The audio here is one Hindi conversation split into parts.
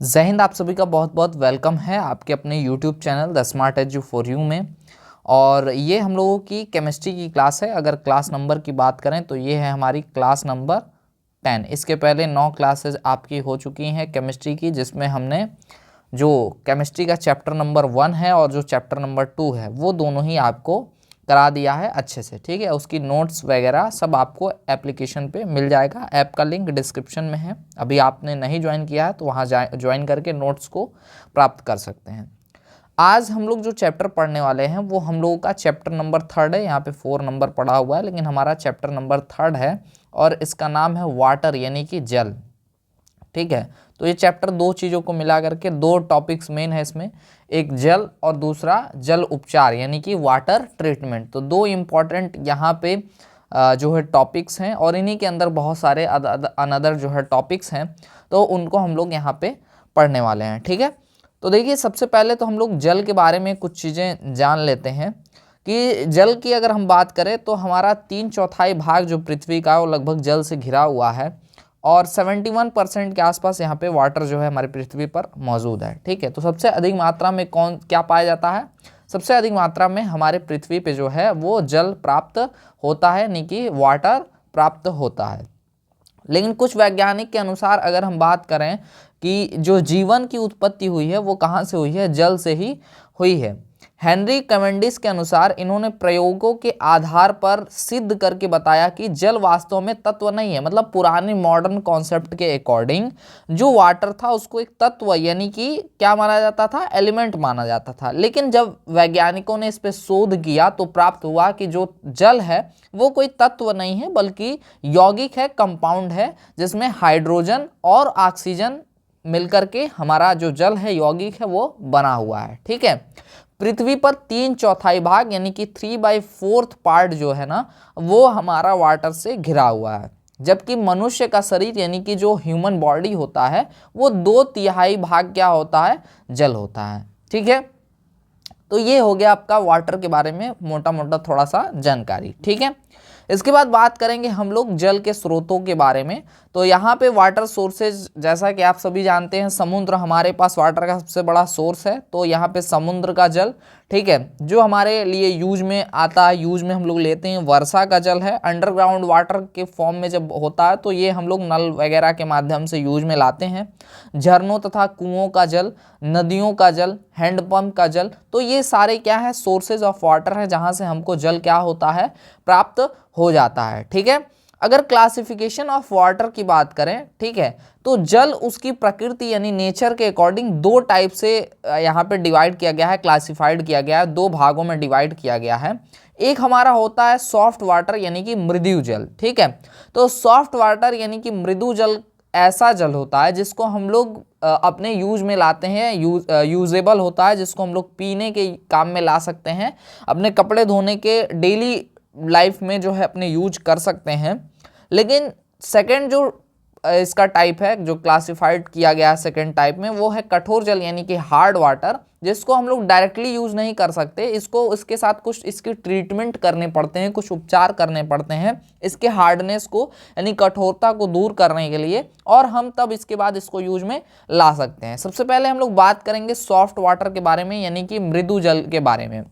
जय हिंद। आप सभी का बहुत बहुत वेलकम है आपके अपने YouTube channel the smart edu for you में। और ये हम लोगों की केमिस्ट्री की क्लास है। अगर क्लास नंबर की बात करें तो ये है हमारी क्लास नंबर 10। इसके पहले 9 क्लासेस आपकी हो चुकी हैं केमिस्ट्री की, जिसमें हमने जो केमिस्ट्री का चैप्टर नंबर 1 है और जो चैप्टर नंबर 2 है वो दोनों ही आपको करा दिया है अच्छे से। ठीक है, उसकी नोट्स वगैरह सब आपको एप्लीकेशन पे मिल जाएगा। ऐप का लिंक डिस्क्रिप्शन में है। अभी आपने नहीं ज्वाइन किया है तो वहाँ ज्वाइन करके नोट्स को प्राप्त कर सकते हैं। आज हम लोग जो चैप्टर पढ़ने वाले हैं वो हम लोगों का चैप्टर नंबर 3 है। यहाँ पे 4 नंबर पढ़ा हुआ है, लेकिन हमारा चैप्टर नंबर 3 है और इसका नाम है वाटर यानी कि जल। ठीक है, तो ये चैप्टर दो चीज़ों को मिला करके, दो टॉपिक्स मेन है इसमें, एक जल और दूसरा जल उपचार यानी कि वाटर ट्रीटमेंट। तो दो इम्पॉर्टेंट यहाँ पे जो है टॉपिक्स हैं और इन्हीं के अंदर बहुत सारे अनदर जो है टॉपिक्स हैं, तो उनको हम लोग यहाँ पे पढ़ने वाले हैं। ठीक है, तो देखिए सबसे पहले तो हम लोग जल के बारे में कुछ चीज़ें जान लेते हैं कि जल की अगर हम बात करें तो हमारा 3/4 भाग जो पृथ्वी का वो लगभग जल से घिरा हुआ है और 71% के आसपास यहाँ पे वाटर जो है हमारी पृथ्वी पर मौजूद है। ठीक है, तो सबसे अधिक मात्रा में कौन क्या पाया जाता है? सबसे अधिक मात्रा में हमारे पृथ्वी पे जो है वो जल प्राप्त होता है, यानी कि वाटर प्राप्त होता है। लेकिन कुछ वैज्ञानिक के अनुसार अगर हम बात करें कि जो जीवन की उत्पत्ति हुई है वो कहाँ से हुई है? जल से ही हुई है। हेनरी कैवेंडिश के अनुसार इन्होंने प्रयोगों के आधार पर सिद्ध करके बताया कि जल वास्तव में तत्व नहीं है। मतलब पुराने मॉडर्न कॉन्सेप्ट के अकॉर्डिंग जो वाटर था उसको एक तत्व यानी कि क्या माना जाता था? एलिमेंट माना जाता था। लेकिन जब वैज्ञानिकों ने इस पर शोध किया तो प्राप्त हुआ कि जो जल है वो कोई तत्व नहीं है बल्कि यौगिक है, कंपाउंड है, जिसमें हाइड्रोजन और ऑक्सीजन मिलकर के हमारा जो जल है यौगिक है वो बना हुआ है। ठीक है, पृथ्वी पर 3/4 भाग यानी कि 3/4 पार्ट जो है ना वो हमारा वाटर से घिरा हुआ है, जबकि मनुष्य का शरीर यानी कि जो ह्यूमन बॉडी होता है वो 2/3 भाग क्या होता है? जल होता है। ठीक है, तो ये हो गया आपका वाटर के बारे में मोटा मोटा थोड़ा सा जानकारी। ठीक है, इसके बाद बात करेंगे हम लोग जल के स्रोतों के बारे में। तो यहाँ पे वाटर सोर्सेज, जैसा कि आप सभी जानते हैं, समुद्र हमारे पास वाटर का सबसे बड़ा सोर्स है। तो यहाँ पे समुद्र का जल, ठीक है, जो हमारे लिए यूज में आता है, यूज में हम लोग लेते हैं, वर्षा का जल है। अंडरग्राउंड वाटर के फॉर्म में जब होता है तो ये हम लोग नल वगैरह के माध्यम से यूज में लाते हैं। झरनों तथा कुओं का जल, नदियों का जल, हैंडपंप का जल, तो ये सारे क्या है? सोर्सेज ऑफ वाटर है, जहाँ से हमको जल क्या होता है? प्राप्त हो जाता है। ठीक है, अगर क्लासिफिकेशन ऑफ वाटर की बात करें, ठीक है, तो जल उसकी प्रकृति यानी नेचर के अकॉर्डिंग दो टाइप से यहाँ पे डिवाइड किया गया है, क्लासिफाइड किया गया है, दो भागों में डिवाइड किया गया है। एक हमारा होता है सॉफ्ट वाटर यानी कि मृदु जल। ठीक है, तो सॉफ्ट वाटर यानी कि मृदु जल ऐसा जल होता है जिसको हम लोग अपने यूज में लाते हैं, यूजेबल होता है, जिसको हम लोग पीने के काम में ला सकते हैं, अपने कपड़े धोने के डेली लाइफ में जो है अपने यूज कर सकते हैं। लेकिन सेकंड जो इसका टाइप है, जो क्लासिफाइड किया गया है सेकंड टाइप में, वो है कठोर जल यानी कि हार्ड वाटर, जिसको हम लोग डायरेक्टली यूज नहीं कर सकते। इसको इसके साथ कुछ इसकी ट्रीटमेंट करने पड़ते हैं, कुछ उपचार करने पड़ते हैं इसके हार्डनेस को यानी कठोरता को दूर करने के लिए, और हम तब इसके बाद इसको यूज में ला सकते हैं। सबसे पहले हम लोग बात करेंगे सॉफ्ट वाटर के बारे में यानी कि मृदु जल के बारे में।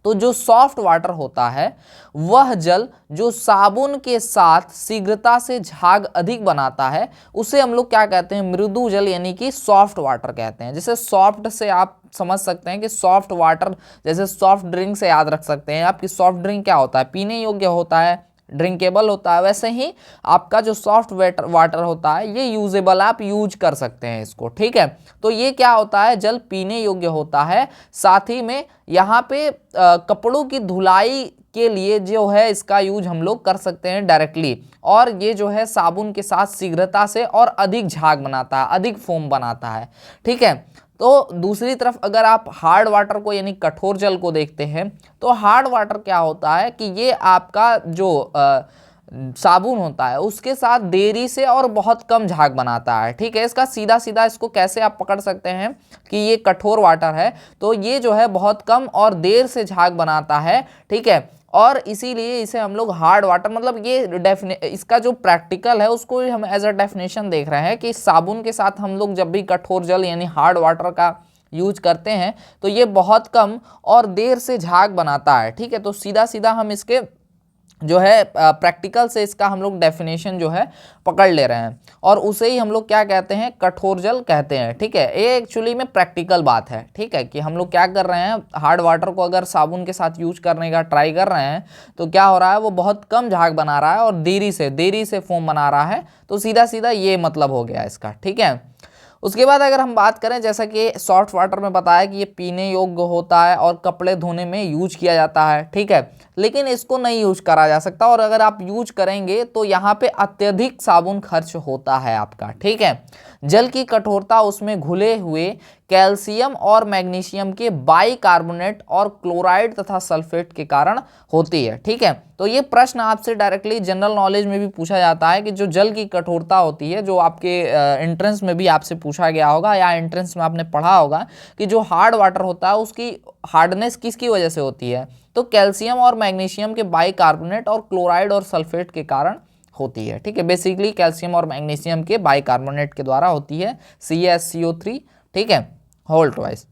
तो जो सॉफ्ट वाटर होता है वह जल जो साबुन के साथ शीघ्रता से झाग अधिक बनाता है, उसे हम लोग क्या कहते हैं? मृदु जल यानी कि सॉफ्ट वाटर कहते हैं। जैसे सॉफ्ट से आप समझ सकते हैं कि सॉफ्ट वाटर, जैसे सॉफ्ट ड्रिंक से याद रख सकते हैं आपकी सॉफ्ट ड्रिंक क्या होता है? पीने योग्य होता है, ड्रिंकेबल होता है। वैसे ही आपका जो सॉफ्ट वाटर होता है ये यूजेबल, आप यूज कर सकते हैं इसको। ठीक है, तो ये क्या होता है? जल पीने योग्य होता है। साथ ही में यहाँ पे कपड़ों की धुलाई के लिए जो है इसका यूज हम लोग कर सकते हैं डायरेक्टली, और ये जो है साबुन के साथ शीघ्रता से और अधिक झाग बनाता है, अधिक फोम बनाता है। ठीक है, तो दूसरी तरफ अगर आप हार्ड वाटर को यानी कठोर जल को देखते हैं तो हार्ड वाटर क्या होता है कि ये आपका जो साबुन होता है उसके साथ देरी से और बहुत कम झाग बनाता है। ठीक है, इसका सीधा सीधा इसको कैसे आप पकड़ सकते हैं कि ये कठोर वाटर है, तो ये जो है बहुत कम और देर से झाग बनाता है। ठीक है, और इसीलिए इसे हम लोग हार्ड वाटर, मतलब ये इसका जो प्रैक्टिकल है उसको हम एज अ डेफिनेशन देख रहे हैं कि साबुन के साथ हम लोग जब भी कठोर जल यानी हार्ड वाटर का यूज करते हैं तो ये बहुत कम और देर से झाग बनाता है। ठीक है, तो सीधा सीधा हम इसके जो है प्रैक्टिकल से इसका हम लोग डेफिनेशन जो है पकड़ ले रहे हैं और उसे ही हम लोग क्या कहते हैं, कठोर जल कहते हैं। ठीक है, ये एक्चुअली में प्रैक्टिकल बात है। ठीक है, कि हम लोग क्या कर रहे हैं, हार्ड वाटर को अगर साबुन के साथ यूज करने का ट्राई कर रहे हैं तो क्या हो रहा है, वो बहुत कम झाग बना रहा है और देरी से फोम बना रहा है। तो सीधा सीधा ये मतलब हो गया इसका। ठीक है, उसके बाद अगर हम बात करें, जैसा कि सॉफ्ट वाटर में बताया कि ये पीने योग्य होता है और कपड़े धोने में यूज किया जाता है। ठीक है, लेकिन इसको नहीं यूज करा जा सकता और अगर आप यूज करेंगे तो यहाँ पे अत्यधिक साबुन खर्च होता है आपका। ठीक है, जल की कठोरता उसमें घुले हुए कैल्शियम और मैग्नीशियम के बाइकार्बोनेट और क्लोराइड तथा सल्फेट के कारण होती है। ठीक है, तो ये प्रश्न आपसे डायरेक्टली जनरल नॉलेज में भी पूछा जाता है कि जो जल की कठोरता होती है, जो आपके एंट्रेंस में भी आपसे पूछा गया होगा या एंट्रेंस में आपने पढ़ा होगा कि जो हार्ड वाटर होता है उसकी हार्डनेस किसकी वजह से होती है, तो कैल्शियम और मैग्नीशियम के बाइकार्बोनेट और क्लोराइड और सल्फेट के कारण होती है। ठीक है, बेसिकली कैल्शियम और मैग्नीशियम के बाइकार्बोनेट के द्वारा होती है, CaSCO3। ठीक है, होल्ट वाइज।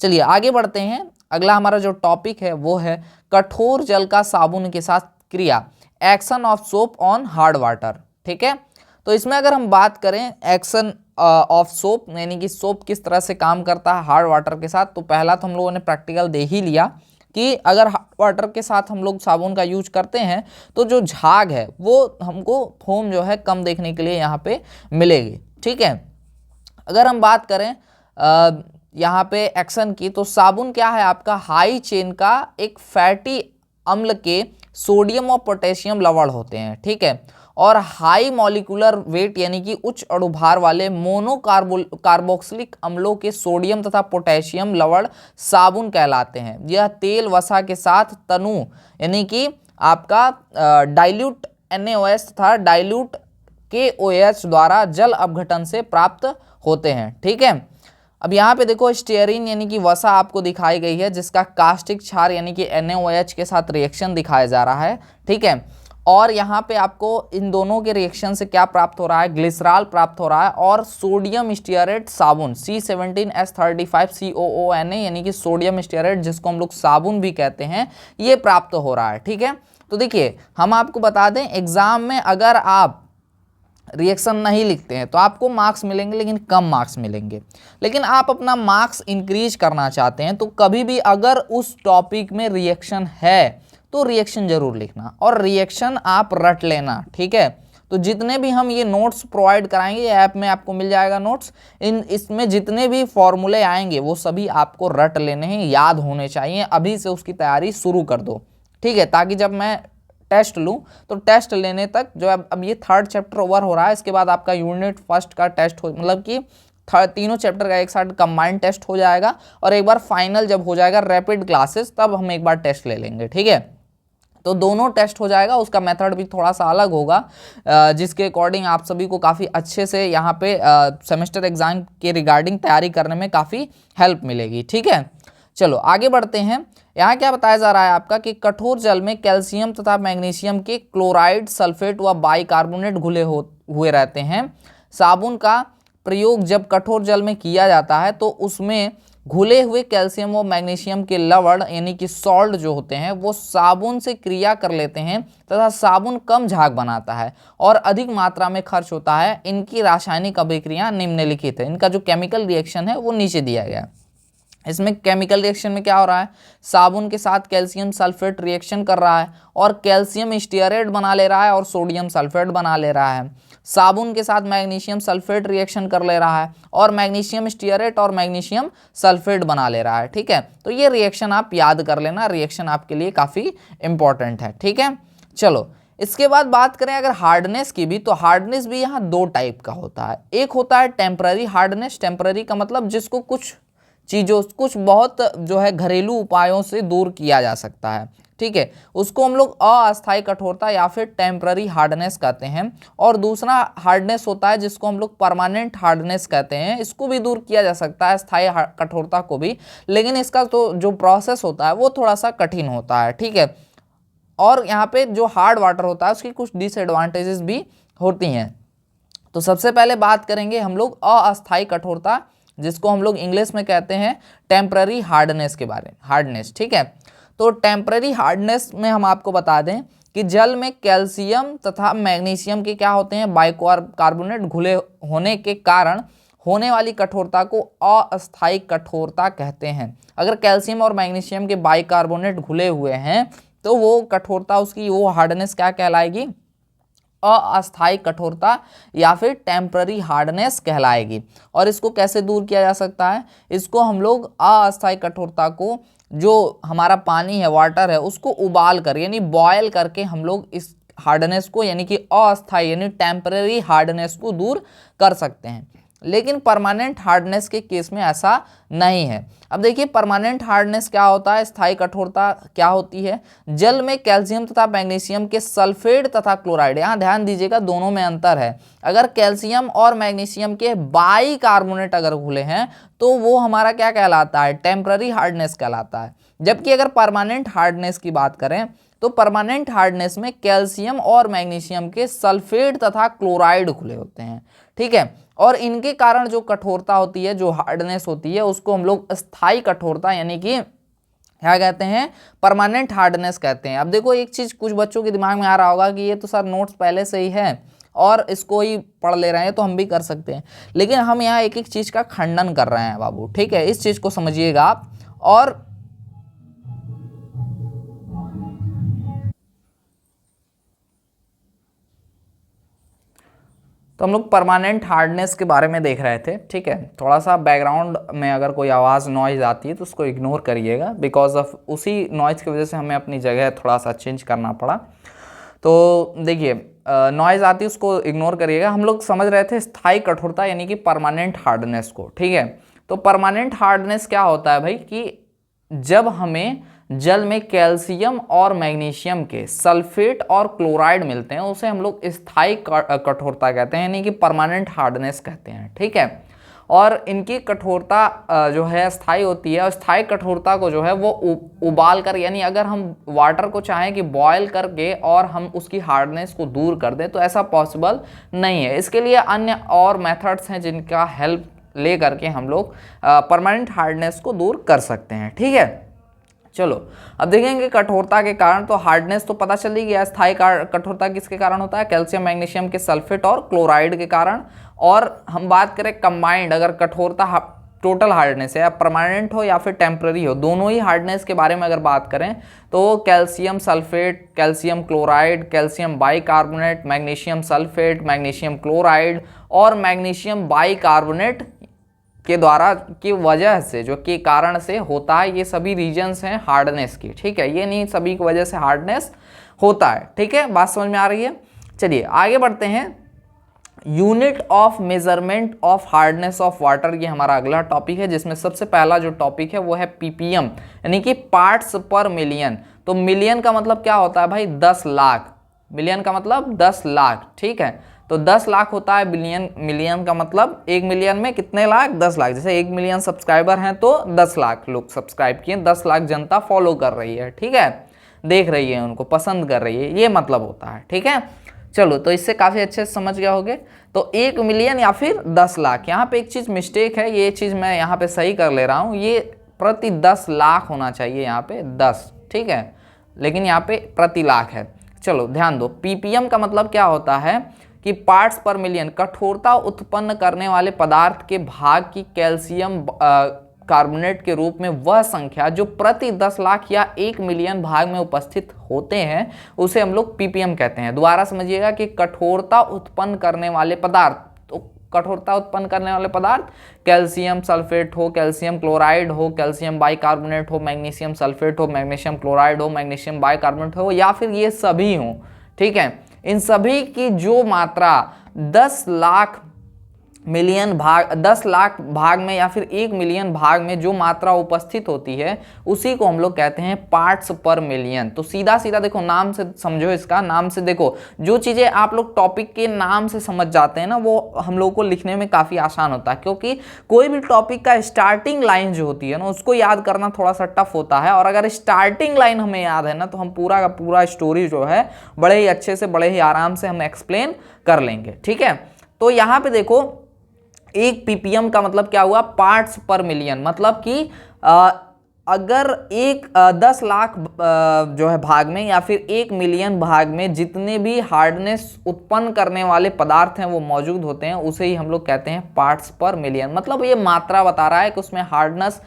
चलिए आगे बढ़ते हैं। अगला हमारा जो टॉपिक है वो है कठोर जल का साबुन के साथ क्रिया, action of soap on hard water. ठीक है, तो इसमें अगर हम बात करें एक्शन ऑफ सोप यानी कि सोप किस तरह से काम करता है हार्ड वाटर के साथ, तो पहला तो हम लोगों ने प्रैक्टिकल दे ही लिया कि अगर हार्ड वाटर के साथ हम लोग साबुन का यूज करते हैं तो जो झाग है वो हमको फोम जो है कम देखने के लिए यहाँ पे मिलेगी। ठीक है, अगर हम बात करें यहाँ पे एक्शन की, तो साबुन क्या है आपका, हाई चेन का एक फैटी अम्ल के सोडियम और पोटेशियम लवण होते हैं। ठीक है, और हाई मॉलिक्यूलर वेट यानी कि उच्च अणुभार वाले कार्बोक्सिलिक अम्लों के सोडियम तथा पोटेशियम लवण साबुन कहलाते हैं। यह तेल वसा के साथ तनु यानी कि आपका डाइल्यूट NaOH तथा डाइल्यूट KOH द्वारा जल अपघटन से प्राप्त होते हैं। ठीक है, अब यहाँ पे देखो स्टीयरिन यानी कि वसा आपको दिखाई गई है जिसका कास्टिक क्षार यानी कि NaOH के साथ रिएक्शन दिखाया जा रहा है। ठीक है, और यहाँ पे आपको इन दोनों के रिएक्शन से क्या प्राप्त हो रहा है, ग्लिसरॉल प्राप्त हो रहा है और सोडियम स्टीयरेट साबुन C17H35COONA यानी कि सोडियम स्टीयरेट जिसको हम लोग साबुन भी कहते हैं, ये प्राप्त हो रहा है। ठीक है, तो देखिए हम आपको बता दें एग्जाम में अगर आप रिएक्शन नहीं लिखते हैं तो आपको मार्क्स मिलेंगे लेकिन कम मार्क्स मिलेंगे। लेकिन आप अपना मार्क्स इंक्रीज करना चाहते हैं तो कभी भी अगर उस टॉपिक में रिएक्शन है तो रिएक्शन जरूर लिखना और रिएक्शन आप रट लेना। ठीक है, तो जितने भी हम ये नोट्स प्रोवाइड कराएंगे, ऐप में आपको मिल जाएगा नोट्स, इसमें जितने भी फॉर्मूले आएंगे वो सभी आपको रट लेने हैं, याद होने चाहिए। अभी से उसकी तैयारी शुरू कर दो। ठीक है, ताकि जब मैं टेस्ट लूँ तो टेस्ट लेने तक जो अब ये 3rd चैप्टर ओवर हो रहा है, इसके बाद आपका यूनिट 1 का टेस्ट हो, मतलब कि तीनों चैप्टर का एक साथ कंबाइंड टेस्ट हो जाएगा और एक बार फाइनल जब हो जाएगा रैपिड क्लासेस तब हम एक बार टेस्ट ले लेंगे। ठीक है, तो दोनों टेस्ट हो जाएगा, उसका मेथड भी थोड़ा सा अलग होगा जिसके अकॉर्डिंग आप सभी को काफ़ी अच्छे से यहाँ पे सेमेस्टर एग्जाम के रिगार्डिंग तैयारी करने में काफ़ी हेल्प मिलेगी। ठीक है, चलो आगे बढ़ते हैं। यहाँ क्या बताया जा रहा है आपका कि कठोर जल में कैल्शियम तथा मैग्नीशियम के क्लोराइड, सल्फेट व बाइकार्बोनेट घुले हुए रहते हैं। साबुन का प्रयोग जब कठोर जल में किया जाता है तो उसमें घुले हुए कैल्शियम और मैग्नीशियम के लवण यानी कि सॉल्ट जो होते हैं वो साबुन से क्रिया कर लेते हैं तथा साबुन कम झाग बनाता है और अधिक मात्रा में खर्च होता है। इनकी रासायनिक अभिक्रिया निम्नलिखित है। इनका जो केमिकल रिएक्शन है वो नीचे दिया गया है। इसमें केमिकल रिएक्शन में क्या हो रहा है, साबुन के साथ कैल्शियम सल्फेट रिएक्शन कर रहा है और कैल्शियम स्टीयरेट बना ले रहा है और सोडियम सल्फेट बना ले रहा है। साबुन के साथ मैग्नीशियम सल्फेट रिएक्शन कर ले रहा है और मैग्नीशियम स्टीयरेट और मैग्नीशियम सल्फेट बना ले रहा है। ठीक है, तो ये रिएक्शन आप याद कर लेना, रिएक्शन आपके लिए काफ़ी इंपॉर्टेंट है। ठीक है, चलो इसके बाद बात करें अगर हार्डनेस की भी, तो हार्डनेस भी यहाँ 2 टाइप का होता है। एक होता है टेम्पररी हार्डनेस। टेम्पररी का मतलब जिसको कुछ बहुत जो है घरेलू उपायों से दूर किया जा सकता है। ठीक है, उसको हम लोग अस्थायी कठोरता या फिर टेम्पररी हार्डनेस कहते हैं। और दूसरा हार्डनेस होता है जिसको हम लोग परमानेंट हार्डनेस कहते हैं। इसको भी दूर किया जा सकता है, स्थायी कठोरता को भी, लेकिन इसका तो जो प्रोसेस होता है वो थोड़ा सा कठिन होता है। ठीक है, और यहाँ पे जो हार्ड वाटर होता है उसकी कुछ डिसएडवांटेजेस भी होती हैं। तो सबसे पहले बात करेंगे हम लोग अस्थायी कठोरता, जिसको हम लोग इंग्लिश में कहते हैं टेम्पररी हार्डनेस के बारे में, हार्डनेस, ठीक है। तो टेम्पररी हार्डनेस में हम आपको बता दें कि जल में कैल्शियम तथा मैग्नीशियम के क्या होते हैं, बाइकार्बोनेट घुले होने के कारण होने वाली कठोरता को अस्थायी कठोरता कहते हैं। अगर कैल्शियम और मैग्नीशियम के बाइकार्बोनेट घुले हुए हैं तो वो कठोरता, उसकी वो हार्डनेस क्या कहलाएगी, अस्थायी कठोरता या फिर टेम्पररी हार्डनेस कहलाएगी। और इसको कैसे दूर किया जा सकता है, इसको हम लोग अस्थायी कठोरता को, जो हमारा पानी है, वाटर है, उसको उबाल कर यानी बॉयल करके हम लोग इस हार्डनेस को यानी कि अस्थायी यानी टेम्पररी हार्डनेस को दूर कर सकते हैं। लेकिन परमानेंट हार्डनेस के केस में ऐसा नहीं है। अब देखिए परमानेंट हार्डनेस क्या होता है, स्थायी कठोरता क्या होती है। जल में कैल्शियम तथा मैग्नीशियम के सल्फेट तथा क्लोराइड, यहाँ ध्यान दीजिएगा दोनों में अंतर है। अगर कैल्शियम और मैग्नीशियम के बाइकार्बोनेट अगर घुले हैं तो वो हमारा क्या कहलाता है, टेम्पररी हार्डनेस कहलाता है। जबकि अगर परमानेंट हार्डनेस की बात करें तो परमानेंट हार्डनेस में कैल्शियम और मैग्नीशियम के सल्फेट तथा क्लोराइड घुले होते हैं, ठीक है। और इनके कारण जो कठोरता होती है, जो हार्डनेस होती है, उसको हम लोग स्थायी कठोरता यानी कि क्या कहते हैं, परमानेंट हार्डनेस कहते हैं। अब देखो एक चीज कुछ बच्चों के दिमाग में आ रहा होगा कि ये तो सर नोट्स पहले से ही है और इसको ही पढ़ ले रहे हैं तो हम भी कर सकते हैं, लेकिन हम यहाँ एक एक चीज का खंडन कर रहे हैं बाबू, ठीक है। इस चीज को समझिएगा आप। और तो हम लोग परमानेंट हार्डनेस के बारे में देख रहे थे, ठीक है। थोड़ा सा बैकग्राउंड में अगर कोई आवाज़ नॉइज़ आती है तो उसको इग्नोर करिएगा, बिकॉज ऑफ उसी नॉइज़ की वजह से हमें अपनी जगह थोड़ा सा चेंज करना पड़ा। तो देखिए नॉइज़ आती है उसको इग्नोर करिएगा। हम लोग समझ रहे थे स्थायी कठोरता यानी कि परमानेंट हार्डनेस को, ठीक है। तो परमानेंट हार्डनेस क्या होता है भाई, कि जब हमें जल में कैल्शियम और मैग्नीशियम के सल्फेट और क्लोराइड मिलते हैं उसे हम लोग स्थायी कठोरता कहते हैं, यानी कि परमानेंट हार्डनेस कहते हैं, ठीक है। और इनकी कठोरता जो है स्थायी होती है, और स्थायी कठोरता को जो है वो उबाल कर, यानी अगर हम वाटर को चाहें कि बॉयल करके और हम उसकी हार्डनेस को दूर कर दें तो ऐसा पॉसिबल नहीं है। इसके लिए अन्य और मेथड्स हैं जिनका हेल्प ले करके हम लोग परमानेंट हार्डनेस को दूर कर सकते हैं, ठीक है। चलो अब देखेंगे कठोरता के कारण। तो हार्डनेस तो पता चल ही गया, स्थायी कठोरता किसके कारण होता है, कैल्शियम मैग्नीशियम के सल्फेट और क्लोराइड के कारण। और हम बात करें कंबाइंड, अगर कठोरता टोटल हार्डनेस है, या परमानेंट हो या फिर टेम्पररी हो, दोनों ही हार्डनेस के बारे में अगर बात करें तो calcium sulphate, calcium chloride, calcium bicarbonate, magnesium sulphate, magnesium chloride और मैग्नीशियम बाइकार्बोनेट के द्वारा की वजह से, जो के कारण से होता है, ये सभी रीजन्स हैं हार्डनेस की, ठीक है। ये नहीं सभी की वजह से हार्डनेस होता है, ठीक है। बात समझ में आ रही है। चलिए आगे बढ़ते हैं। Unit of measurement of hardness of water, ये हमारा अगला टॉपिक है, जिसमें सबसे पहला जो टॉपिक है वो है पीपीएम यानी कि पार्ट्स पर मिलियन। तो मिलियन का मतलब क्या होता है भाई, 10 लाख। मिलियन का मतलब 10 लाख, ठीक है। तो 10 लाख होता है बिलियन, मिलियन का मतलब 1 मिलियन में कितने लाख, 10 लाख। जैसे 1 मिलियन सब्सक्राइबर हैं तो 10 लाख लोग सब्सक्राइब किए, 10 लाख जनता फॉलो कर रही है, ठीक है, देख रही है, उनको पसंद कर रही है, ये मतलब होता है, ठीक है। चलो तो इससे काफ़ी अच्छे से समझ गए होगे। तो 1 मिलियन या फिर 10 लाख, यहाँ पे एक चीज़ मिस्टेक है, ये चीज़ मैं यहाँ पे सही कर ले रहा हूँ, ये प्रति 10 लाख होना चाहिए, यहाँ पे 10, ठीक है, लेकिन यहाँ पे प्रति लाख है। चलो ध्यान दो, पीपीएम का मतलब क्या होता है कि पार्ट्स पर मिलियन, कठोरता उत्पन्न करने वाले पदार्थ के भाग की कैल्शियम कार्बोनेट के रूप में वह संख्या जो प्रति 10 लाख या 1 मिलियन भाग में उपस्थित होते हैं उसे हम लोग पीपीएम कहते हैं। दोबारा समझिएगा कि कठोरता उत्पन्न करने वाले पदार्थ, तो कठोरता उत्पन्न करने वाले पदार्थ कैल्शियम सल्फेट हो, कैल्शियम क्लोराइड हो, कैल्शियम बाइकार्बोनेट हो, मैग्नीशियम सल्फेट हो, मैग्नीशियम क्लोराइड हो, मैग्नीशियम बाइकार्बोनेट हो, या फिर ये सभी हो, ठीक है। इन सभी की जो मात्रा 10 लाख मिलियन भाग 10 लाख भाग में या फिर 1 मिलियन भाग में जो मात्रा उपस्थित होती है उसी को हम लोग कहते हैं पार्ट्स पर मिलियन। तो सीधा सीधा देखो, नाम से समझो, इसका नाम से देखो, जो चीज़ें आप लोग टॉपिक के नाम से समझ जाते हैं ना, वो हम लोग को लिखने में काफ़ी आसान होता है, क्योंकि कोई भी टॉपिक का स्टार्टिंग लाइन जो होती है ना, उसको याद करना थोड़ा सा टफ होता है। और अगर स्टार्टिंग लाइन हमें याद है ना, तो हम पूरा का पूरा स्टोरी जो है बड़े ही अच्छे से, बड़े ही आराम से हम एक्सप्लेन कर लेंगे। ठीक है, तो यहाँ पे देखो, एक पीपीएम का मतलब क्या हुआ, पार्ट्स पर मिलियन। मतलब कि अगर 10 लाख जो है भाग में या फिर 1 मिलियन भाग में जितने भी हार्डनेस उत्पन्न करने वाले पदार्थ हैं वो मौजूद होते हैं, उसे ही हम लोग कहते हैं पार्ट्स पर मिलियन। मतलब ये मात्रा बता रहा है कि उसमें हार्डनेस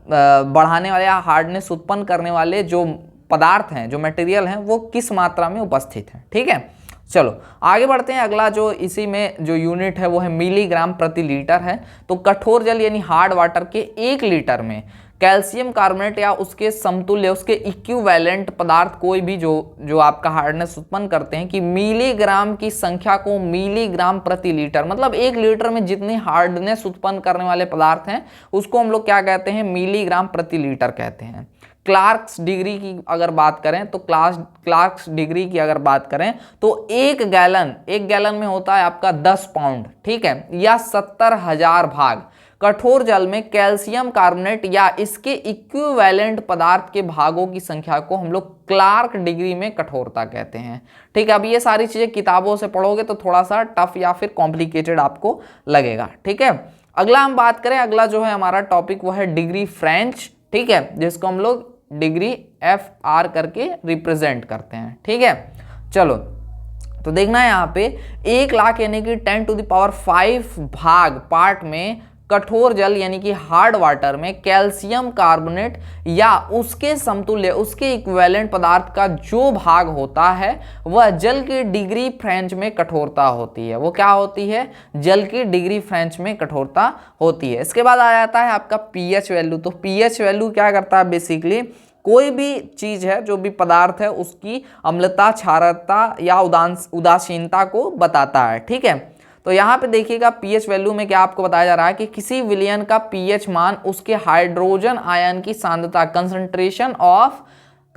बढ़ाने वाले या हार्डनेस उत्पन्न करने वाले जो पदार्थ हैं, जो मटेरियल हैं, वो किस मात्रा में उपस्थित हैं। ठीक है, चलो आगे बढ़ते हैं। अगला जो इसी में जो यूनिट है वो है मिलीग्राम प्रति लीटर है। तो कठोर जल यानी हार्ड वाटर के 1 लीटर में कैल्शियम कार्बोनेट या उसके समतुल्य, उसके इक्विवेलेंट पदार्थ कोई भी जो आपका हार्डनेस उत्पन्न करते हैं, कि मिलीग्राम की संख्या को मिलीग्राम प्रति लीटर, मतलब 1 लीटर में जितने हार्डनेस उत्पन्न करने वाले पदार्थ हैं उसको हम लोग क्या कहते हैं, मिलीग्राम प्रति लीटर कहते हैं। क्लार्क्स डिग्री की अगर बात करें तो क्लार्क्स डिग्री की अगर बात करें तो 1 गैलन में होता है आपका 10 पाउंड। ठीक है, या 70,000 भाग कठोर जल में कैल्शियम कार्बोनेट या इसके इक्विवेलेंट पदार्थ के भागों की संख्या को हम लोग क्लार्क डिग्री में कठोरता कहते हैं। ठीक है, अब ये सारी चीजें किताबों से पढ़ोगे तो थोड़ा सा टफ या फिर कॉम्प्लिकेटेड आपको लगेगा। ठीक है, अगला हम बात करें, अगला जो है हमारा टॉपिक वो है डिग्री फ्रेंच। ठीक है, जिसको हम लोग डिग्री FR करके रिप्रेजेंट करते हैं। ठीक है, चलो तो देखना है यहाँ पे 1 लाख यानी कि 10⁵ भाग पार्ट में कठोर जल यानी कि हार्ड वाटर में कैल्शियम कार्बोनेट या उसके समतुल्य, उसके इक्विवेलेंट पदार्थ का जो भाग होता है वह जल की डिग्री फ्रेंच में कठोरता होती है। वो क्या होती है, जल की डिग्री फ्रेंच में कठोरता होती है। इसके बाद आ जाता है आपका पीएच वैल्यू। तो पीएच वैल्यू क्या करता है, बेसिकली कोई भी चीज है, जो भी पदार्थ है, उसकी अम्लता, क्षारकता या उदासीनता को बताता है। ठीक है, तो यहाँ पे देखिएगा पीएच वैल्यू में क्या आपको बताया जा रहा है कि किसी विलयन का पीएच मान उसके हाइड्रोजन आयन की सांद्रता,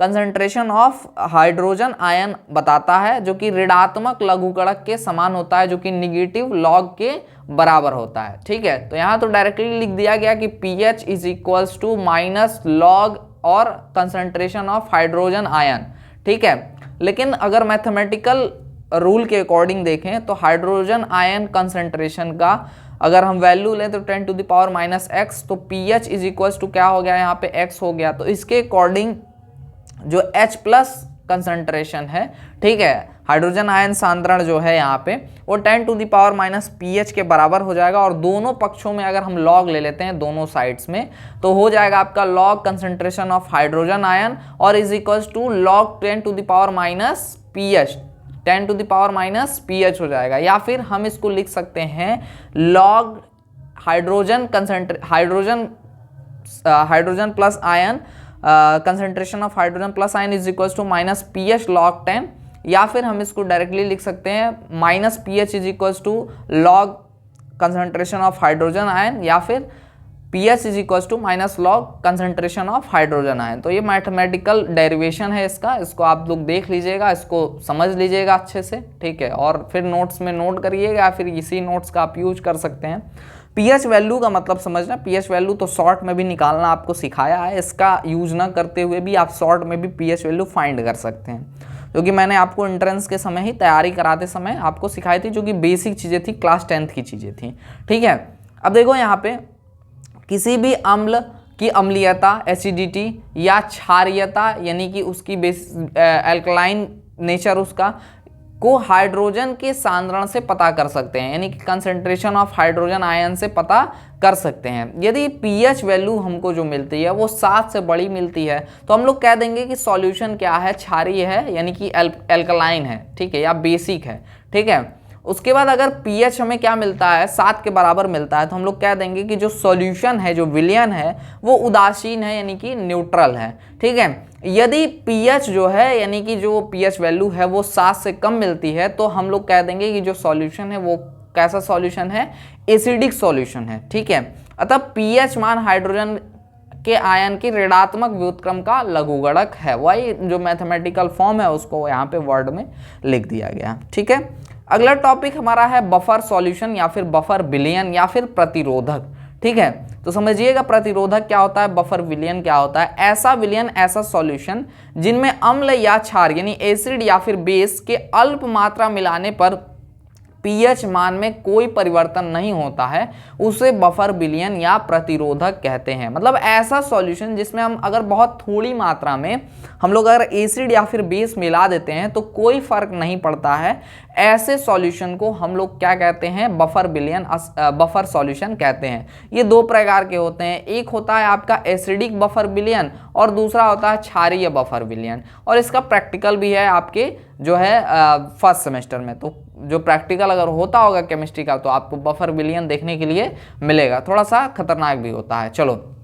कंसंट्रेशन ऑफ हाइड्रोजन आयन बताता है, जो कि ऋणात्मक लघुगणक के समान होता है, जो कि निगेटिव लॉग के बराबर होता है। ठीक है, तो यहाँ तो डायरेक्टली लिख दिया गया कि pH is equals to minus log और कंसंट्रेशन ऑफ हाइड्रोजन आयन। ठीक है, लेकिन अगर मैथमेटिकल रूल के अकॉर्डिंग देखें तो हाइड्रोजन आयन कंसंट्रेशन का अगर हम वैल्यू लें तो 10⁻⁻x, तो pH इज इक्वल्स टू क्या हो गया, यहाँ पे x हो गया। तो इसके अकॉर्डिंग जो H प्लस कंसंट्रेशन है, ठीक है, हाइड्रोजन आयन सांद्रण जो है यहाँ पे वो 10⁻⁻pH के बराबर हो जाएगा। और दोनों पक्षों में अगर हम लॉग ले लेते हैं, दोनों साइड्स में, तो हो जाएगा आपका log concentration of hydrogen ion और is equals to log 10⁻⁻pH, 10⁻⁻pH हो जाएगा। या फिर हम इसको लिख सकते हैं log hydrogen plus ion, concentration of hydrogen plus ion is equals to minus pH log 10, या फिर हम इसको डायरेक्टली लिख सकते हैं minus pH is equals to log concentration of hydrogen ion, या फिर pH is equals to minus log concentration of hydrogen ion. तो ये मैथमेटिकल डेरिवेशन है इसको आप लोग देख लीजिएगा, इसको समझ लीजिएगा अच्छे से। ठीक है, और फिर नोट्स में नोट करिएगा, या फिर इसी नोट्स का आप यूज कर सकते हैं। पीएच वैल्यू का मतलब समझना, पीएच वैल्यू तो शॉर्ट में भी निकालना आपको सिखाया है, इसका यूज ना करते हुए भी आप शॉर्ट में भी पीएच वैल्यू फाइंड कर सकते हैं, क्योंकि मैंने आपको एंट्रेंस के समय ही तैयारी कराते समय आपको सिखाई थी, जो कि बेसिक चीज़ें थी, क्लास 10th की चीज़ें थी। ठीक है, अब देखो यहाँ पे किसी भी अम्ल की अम्लीयता, एसिडिटी या क्षारीयता यानी कि उसकी एल्कलाइन नेचर उसका को हाइड्रोजन के सांद्रण से पता कर सकते हैं, यानी कि कंसंट्रेशन ऑफ हाइड्रोजन आयन से पता कर सकते हैं। यदि पीएच वैल्यू हमको जो मिलती है वो 7 से बड़ी मिलती है तो हम लोग कह देंगे कि सॉल्यूशन क्या है, क्षारीय है, यानी कि एल्कलाइन है। ठीक है, या बेसिक है। ठीक है, उसके बाद अगर पीएच हमें क्या मिलता है, 7 के बराबर मिलता है, तो हम लोग कह देंगे कि जो सॉल्यूशन है, जो विलयन है, वो उदासीन है, यानी कि न्यूट्रल है। ठीक है, यदि पीएच जो है, यानी कि जो पीएच वैल्यू है वो 7 से कम मिलती है, तो हम लोग कह देंगे कि जो सॉल्यूशन है वो कैसा सॉल्यूशन है, एसिडिक सॉल्यूशन है, ठीक है। अतः पीएच मान हाइड्रोजन के आयन की ऋणात्मक व्युत्क्रम का लघुगणक है, वही जो मैथमेटिकल फॉर्म है उसको यहाँ पे वर्ड में लिख दिया गया, ठीक है। अगला टॉपिक हमारा है बफर सॉल्यूशन या फिर बफर विलयन या फिर प्रतिरोधक, ठीक है। तो समझिएगा प्रतिरोधक क्या होता है, बफर विलयन क्या होता है। ऐसा विलयन, ऐसा सॉल्यूशन जिनमें अम्ल या क्षार यानी एसिड या फिर बेस के अल्प मात्रा मिलाने पर पीएच मान में कोई परिवर्तन नहीं होता है, उसे बफर विलयन या प्रतिरोधक कहते हैं। मतलब ऐसा सॉल्यूशन जिसमें हम अगर बहुत थोड़ी मात्रा में हम लोग अगर एसिड या फिर बेस मिला देते हैं तो कोई फर्क नहीं पड़ता है, ऐसे सॉल्यूशन को हम लोग क्या कहते हैं, बफर विलयन बफर सॉल्यूशन कहते हैं। ये दो प्रकार के होते हैं, एक होता है आपका एसिडिक बफर विलयन और दूसरा होता है क्षारीय बफर विलयन। और इसका प्रैक्टिकल भी है आपके जो है फर्स्ट सेमेस्टर में। तो जो प्रैक्टिकल अगर होता होगा केमिस्ट्री का तो आपको बफर विलयन देखने के लिए मिलेगा, थोड़ा सा खतरनाक भी होता है। चलो,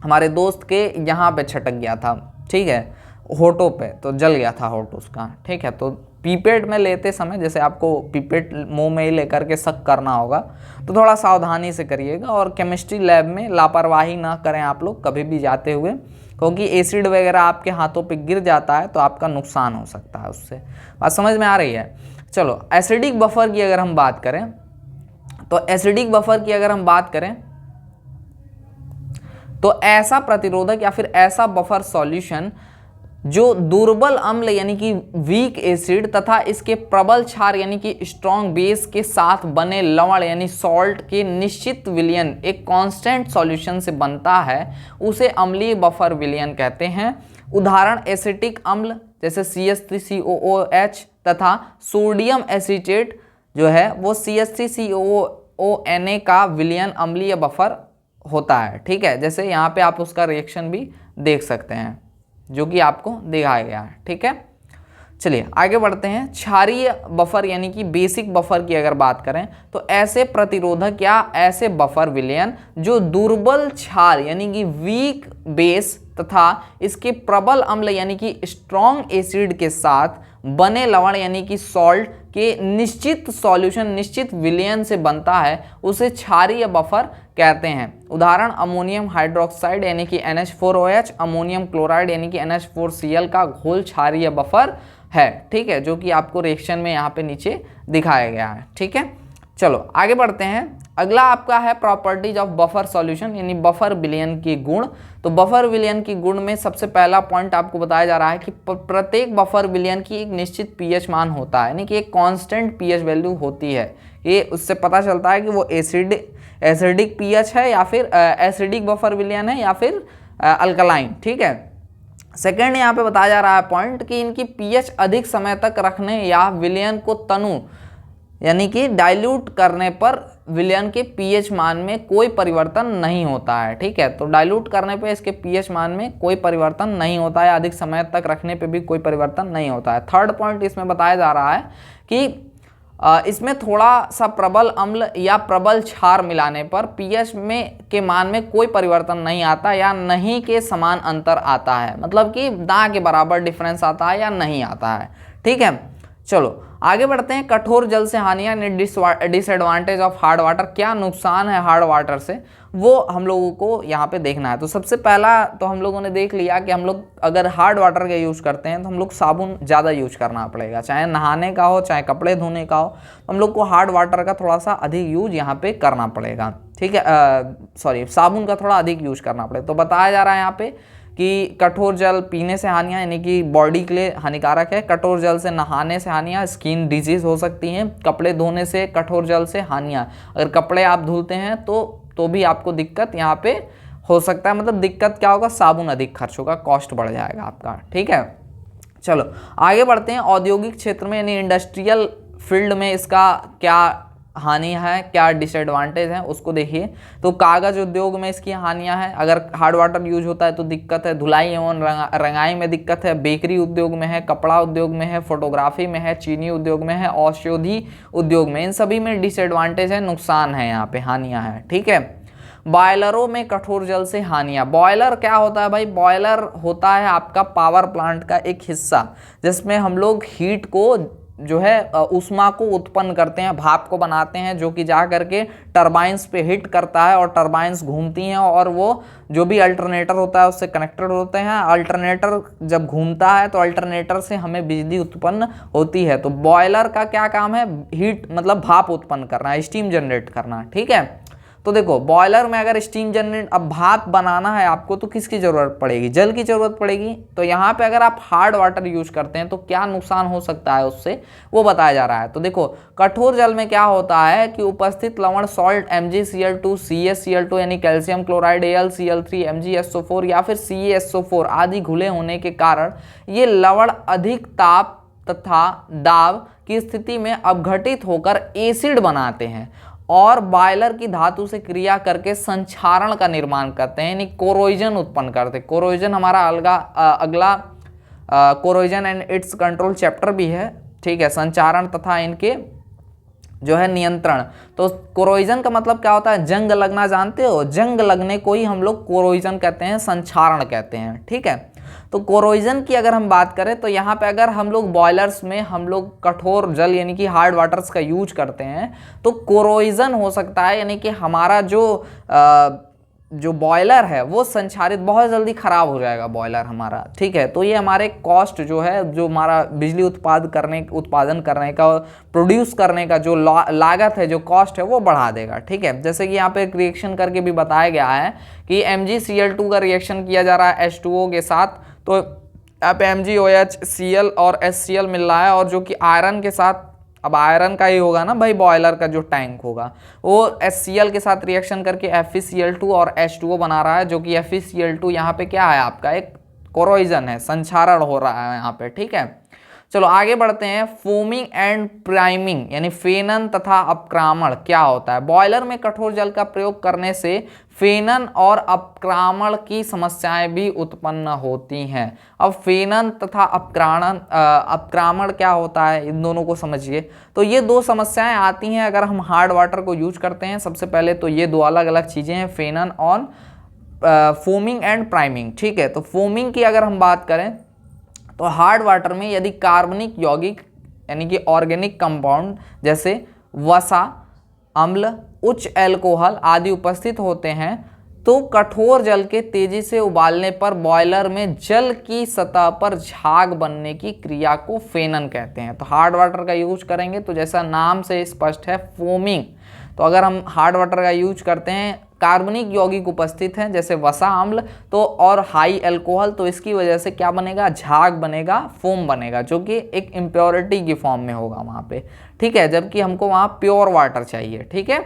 हमारे दोस्त के यहाँ पे छटक गया था, ठीक है, होठों पे, तो जल गया था होठ उसका, ठीक है। तो पीपेट में लेते समय, जैसे आपको पीपेट मुंह में ही लेकर के सक करना होगा, तो थोड़ा सावधानी से करिएगा और केमिस्ट्री लैब में लापरवाही ना करें आप लोग कभी भी जाते हुए, क्योंकि एसिड वगैरह आपके हाथों पे गिर जाता है तो आपका नुकसान हो सकता है उससे। बात समझ में आ रही है। चलो, एसिडिक बफर की अगर हम बात करें तो एसिडिक बफर की अगर हम बात करें तो ऐसा प्रतिरोधक या फिर ऐसा बफर सॉल्यूशन जो दुर्बल अम्ल यानी कि वीक एसिड तथा इसके प्रबल क्षार यानी कि स्ट्रॉन्ग बेस के साथ बने लवण यानी सॉल्ट के निश्चित विलयन एक कांस्टेंट सॉल्यूशन से बनता है, उसे अम्लीय बफर विलयन कहते हैं। उदाहरण एसिटिक अम्ल जैसे CH3COOH तथा सोडियम एसीटेट जो है वो CH3COONA का विलयन अम्लीय बफर होता है, ठीक है। जैसे यहाँ पे आप उसका रिएक्शन भी देख सकते हैं जो कि आपको दिखाया गया है, ठीक है। चलिए आगे बढ़ते हैं। क्षारीय बफर यानी कि बेसिक बफर की अगर बात करें तो ऐसे प्रतिरोधक या ऐसे बफर विलयन जो दुर्बल क्षार यानी कि वीक बेस तथा इसके प्रबल अम्ल यानी कि स्ट्रॉन्ग एसिड के साथ बने लवण यानी कि सॉल्ट के निश्चित सॉल्यूशन निश्चित विलयन से बनता है, उसे क्षारीय बफर कहते हैं। उदाहरण अमोनियम हाइड्रोक्साइड यानी कि NH4OH, अमोनियम क्लोराइड यानी कि NH4Cl का घोल क्षारीय बफर है, ठीक है, जो कि आपको रिएक्शन में यहाँ पे नीचे दिखाया गया है, ठीक है। चलो आगे बढ़ते हैं। अगला आपका है प्रॉपर्टीज ऑफ बफर सॉल्यूशन यानी बफर विलयन की गुण। तो बफर विलयन की गुण में सबसे पहला पॉइंट आपको बताया जा रहा है कि प्रत्येक बफर विलयन की एक निश्चित पीएच मान होता है, यानी कि एक कांस्टेंट पीएच वैल्यू होती है। ये उससे पता चलता है कि वो एसिडिक पीएच है या फिर एसिडिक बफर विलयन है या फिर अल्कलाइन, ठीक है। सेकेंड यहाँ पे बताया जा रहा है पॉइंट कि इनकी पीएच अधिक समय तक रखने या विलयन को तनु यानी कि डाइल्यूट करने पर विलयन के पीएच मान में कोई परिवर्तन नहीं होता है, ठीक है। तो डाइल्यूट करने पे इसके पीएच मान में कोई परिवर्तन नहीं होता है, अधिक समय तक रखने पे भी कोई परिवर्तन नहीं होता है। थर्ड पॉइंट इसमें बताया जा रहा है कि इसमें थोड़ा सा प्रबल अम्ल या प्रबल क्षार मिलाने पर पीएच में के मान में कोई परिवर्तन नहीं आता या नहीं के समान अंतर आता है, मतलब कि ना के बराबर डिफरेंस आता है या नहीं आता है, ठीक है। चलो आगे बढ़ते हैं। कठोर जल से हानियां डिसएडवांटेज ऑफ हार्ड वाटर, क्या नुकसान है हार्ड वाटर से, वो हम लोगों को यहाँ पे देखना है। तो सबसे पहला तो हम लोगों ने देख लिया कि हम लोग अगर हार्ड वाटर का यूज़ करते हैं तो हम लोग साबुन ज़्यादा यूज करना पड़ेगा, चाहे नहाने का हो चाहे कपड़े धोने का हो, तो हम लोग को हार्ड वाटर का थोड़ा सा अधिक यूज यहाँ पे करना पड़ेगा, ठीक है। सॉरी, साबुन का थोड़ा अधिक यूज करना पड़ेगा। तो बताया जा रहा है यहाँ पे कि कठोर जल पीने से हानियाँ यानी कि बॉडी के लिए हानिकारक है, कठोर जल से नहाने से हानियाँ, स्किन डिजीज हो सकती हैं, कपड़े धोने से कठोर जल से हानियाँ, अगर कपड़े आप धुलते हैं तो भी आपको दिक्कत यहाँ पे हो सकता है। मतलब दिक्कत क्या होगा, साबुन अधिक खर्च होगा, कॉस्ट बढ़ जाएगा आपका, ठीक है। चलो आगे बढ़ते हैं। औद्योगिक क्षेत्र में यानी इंडस्ट्रियल फील्ड में इसका क्या हानि है, क्या डिसएडवांटेज है, उसको देखिए। तो कागज उद्योग में इसकी हानियां हैं, अगर हार्ड वाटर यूज होता है तो दिक्कत है। धुलाई एवं रंगाई में दिक्कत है। बेकरी उद्योग में है, कपड़ा उद्योग में है, फोटोग्राफी में है, चीनी उद्योग में है, औषधि उद्योग में, इन सभी में डिसएडवांटेज है, नुकसान है, यहाँ पे हानियां हैं, ठीक है। बॉयलरों में कठोर जल से हानियां। बॉयलर क्या होता है भाई, बॉयलर होता है आपका पावर प्लांट का एक हिस्सा जिसमें हम लोग हीट को जो है ऊष्मा को उत्पन्न करते हैं, भाप को बनाते हैं, जो कि जा करके टरबाइंस पे हिट करता है और टरबाइंस घूमती हैं और वो जो भी अल्टरनेटर होता है उससे कनेक्टेड होते हैं। अल्टरनेटर जब घूमता है तो अल्टरनेटर से हमें बिजली उत्पन्न होती है। तो बॉयलर का क्या काम है? हीट मतलब भाप उत्पन्न करना, स्टीम जनरेट करना। ठीक है, तो देखो बॉयलर में अगर स्टीम जनरेट, अब भाप बनाना है आपको तो किसकी ज़रूरत पड़ेगी? जल की ज़रूरत पड़ेगी। तो यहाँ पे अगर आप हार्ड वाटर यूज करते हैं तो क्या नुकसान हो सकता है उससे, वो बताया जा रहा है। तो देखो कठोर जल में क्या होता है कि उपस्थित लवण सॉल्ट MgCl2, CaCl2 यानी कैल्शियम क्लोराइड, AlCl3, MgSO4 या फिर CaSO4 आदि घुले होने के कारण ये लवण अधिक ताप तथा दाब की स्थिति में अपघटित होकर एसिड बनाते हैं और बॉयलर की धातु से क्रिया करके संक्षारण का निर्माण करते हैं, यानी कोरोजन उत्पन्न करते हैं। कोरोजन हमारा अगला corrosion and it's control chapter भी है। ठीक है, संचारण तथा इनके जो है नियंत्रण। तो कोरोजन का मतलब क्या होता है? जंग लगना, जानते हो? जंग लगने को ही हम लोग कोरोजन कहते हैं, संक्षारण कहते हैं। ठीक है, तो कोरोजन की अगर हम बात करें तो यहाँ पे अगर हम लोग बॉयलर्स में हम लोग कठोर जल यानी कि हार्ड वाटर्स का यूज करते हैं तो कोरोजन हो सकता है, यानी कि हमारा जो बॉयलर है वो संचारित बहुत जल्दी खराब हो जाएगा बॉयलर हमारा। ठीक है, तो ये हमारे कॉस्ट जो है, जो हमारा बिजली उत्पादन करने का, प्रोड्यूस करने का जो लागत है, जो कॉस्ट है वो बढ़ा देगा। ठीक है, जैसे कि यहाँ पे एक रिएक्शन करके भी बताया गया है कि MgCl2 का रिएक्शन किया जा रहा है H2O के साथ, तो यहाँ पे MgOH, Cl और HCl मिल रहा है और जो कि आयरन के साथ, अब आयरन का ही होगा ना भाई, बॉयलर का जो टैंक होगा वो HCl के साथ रिएक्शन करके FeCl2 और H2O बना रहा है, जो कि FeCl2 यहाँ पे क्या है आपका एक कोरोजन है, संक्षारण हो रहा है यहाँ पे। ठीक है, चलो आगे बढ़ते हैं। फोमिंग एंड प्राइमिंग यानी फेनन तथा अपक्रामण क्या होता है? बॉयलर में कठोर जल का प्रयोग करने से फेनन और अपक्रामण की समस्याएं भी उत्पन्न होती हैं। अब फेनन तथा अपक्रामण क्या होता है, इन दोनों को समझिए। तो ये दो समस्याएं आती हैं अगर हम हार्ड वाटर को यूज करते हैं। सबसे पहले तो ये दो अलग अलग चीजें हैं, फेनन और फोमिंग एंड प्राइमिंग। ठीक है, तो फोमिंग की अगर हम बात करें तो हार्ड वाटर में यदि कार्बनिक यौगिक यानी कि ऑर्गेनिक कंपाउंड जैसे वसा, अम्ल, उच्च एल्कोहल आदि उपस्थित होते हैं तो कठोर जल के तेजी से उबालने पर बॉयलर में जल की सतह पर झाग बनने की क्रिया को फेनन कहते हैं। तो हार्ड वाटर का यूज करेंगे तो जैसा नाम से स्पष्ट है फोमिंग, तो अगर हम हार्ड वाटर का यूज करते हैं, कार्बनिक यौगिक उपस्थित हैं जैसे वसा, अम्ल तो और हाई अल्कोहल, तो इसकी वजह से क्या बनेगा? झाग बनेगा, फोम बनेगा, जो कि एक इम्प्योरिटी की फॉर्म में होगा वहाँ पे। ठीक है, जबकि हमको वहाँ प्योर वाटर चाहिए। ठीक है,